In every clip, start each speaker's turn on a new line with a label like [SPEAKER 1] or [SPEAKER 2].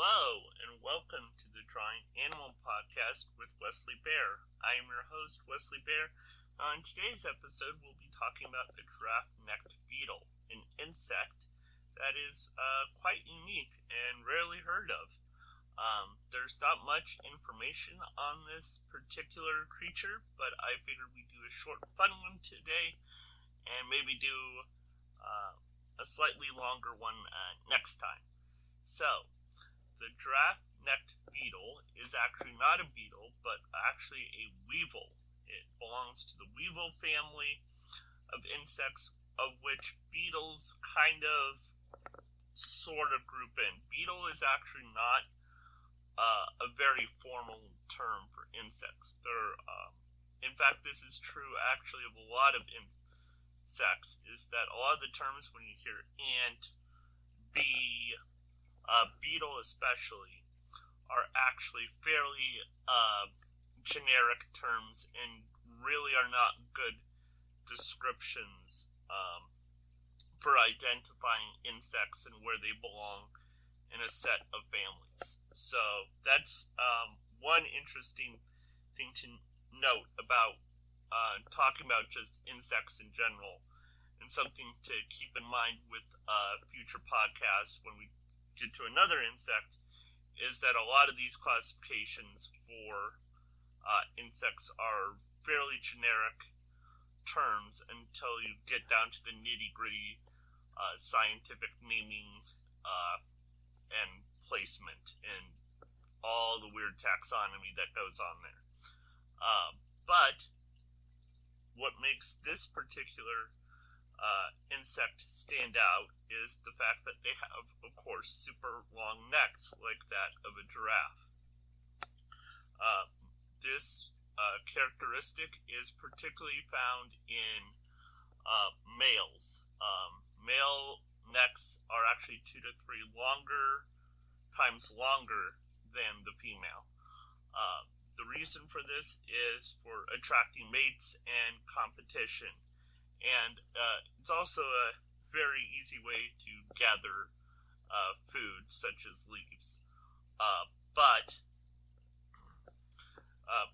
[SPEAKER 1] Hello, and welcome to the Drawing Animal Podcast with Wesley Bear. I am your host, Wesley Bear. On today's episode, we'll be talking about the giraffe-necked beetle, an insect that is quite unique and rarely heard of. There's not much information on this particular creature, but I figured we'd do a short, fun one today, and maybe do a slightly longer one next time. So, the giraffe-necked beetle is actually not a beetle, but actually a weevil. It belongs to the weevil family of insects, of which beetles sort of group in. Beetle is actually not a very formal term for insects. In fact, this is true actually of a lot of insects, is that a lot of the terms when you hear ant, bee, beetle especially, are actually fairly generic terms and really are not good descriptions for identifying insects and where they belong in a set of families. So that's one interesting thing to note about talking about just insects in general, and something to keep in mind with future podcasts when we get to another insect, is that a lot of these classifications for insects are fairly generic terms until you get down to the nitty-gritty scientific naming and placement and all the weird taxonomy that goes on there. But what makes this particular insect stand out is the fact that they have, of course, super long necks like that of a giraffe. This characteristic is particularly found in males. Male necks are actually 2 to 3 times longer than the female. The reason for this is for attracting mates and competition. And it's also a very easy way to gather food, such as leaves. But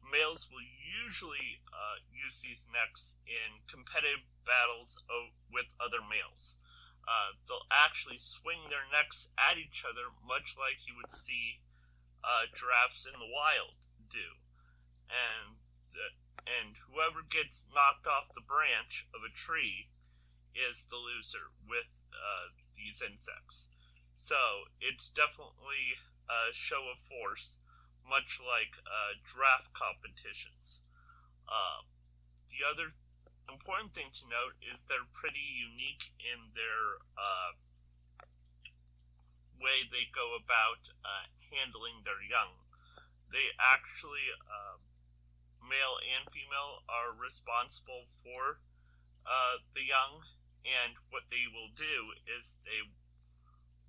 [SPEAKER 1] males will usually use these necks in competitive battles with other males. They'll actually swing their necks at each other, much like you would see giraffes in the wild do. And whoever gets knocked off the branch of a tree is the loser with these insects. So it's definitely a show of force, much like giraffe competitions. The other important thing to note is they're pretty unique in their way they go about handling their young. They actually, male and female, are responsible for the young, and what they will do is they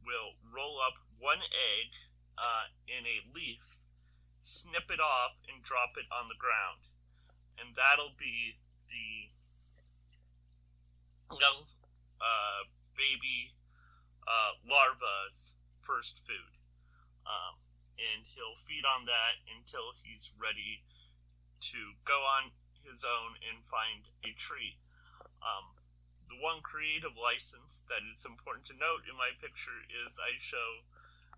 [SPEAKER 1] will roll up one egg in a leaf, snip it off, and drop it on the ground. And that'll be the young baby larva's first food. And he'll feed on that until he's ready to go on his own and find a tree. The one creative license that is important to note in my picture is I show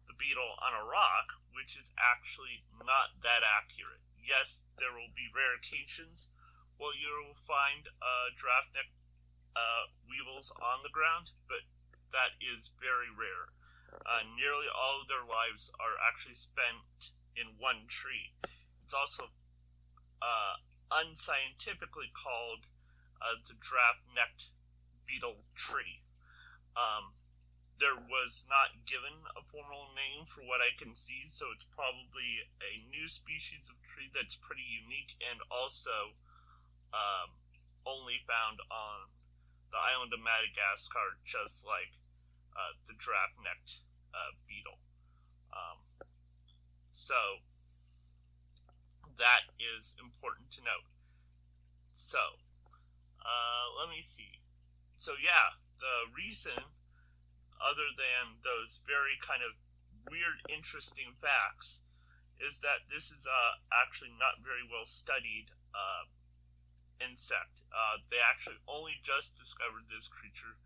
[SPEAKER 1] the beetle on a rock, which is actually not that accurate. Yes, there will be rare occasions where you will find giraffe-necked weevils on the ground, but that is very rare. Nearly all of their lives are actually spent in one tree. It's also unscientifically called the giraffe-necked beetle tree. There was not given a formal name for what I can see, so it's probably a new species of tree that's pretty unique and also only found on the island of Madagascar, just like the giraffe-necked beetle. So that is important to note. So, let me see. So yeah, the reason, other than those very kind of weird, interesting facts is that this is actually not very well studied insect. They actually only just discovered this creature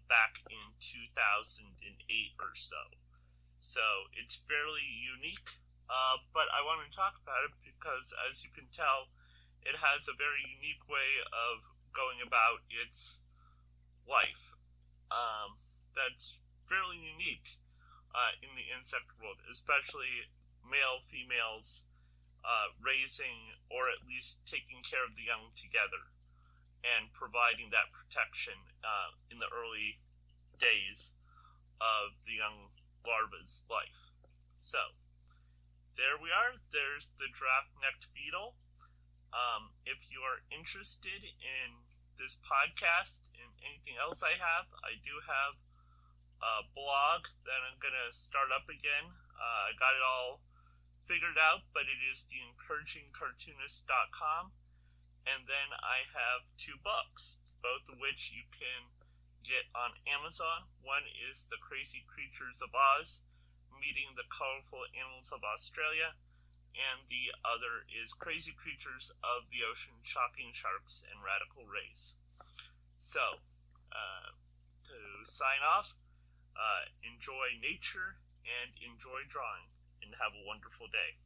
[SPEAKER 1] back in 2008 or so. So it's fairly unique, but I want to talk about it because, as you can tell, it has a very unique way of going about its life. That's fairly unique in the insect world, especially male females raising or at least taking care of the young together and providing that protection in the early days of the young larva's life. So, there we are. There's the giraffe-necked beetle. If you are interested in this podcast and anything else I do have a blog that I'm going to start up again. I got it all figured out, but it is theencouragingcartoonist.com. And then I have 2 books, both of which you can get on Amazon. One is The Crazy Creatures of Oz, Meeting the Colorful Animals of Australia, and the other is Crazy Creatures of the Ocean, Shocking Sharks and Radical Rays. So, to sign off, enjoy nature and enjoy drawing, and have a wonderful day.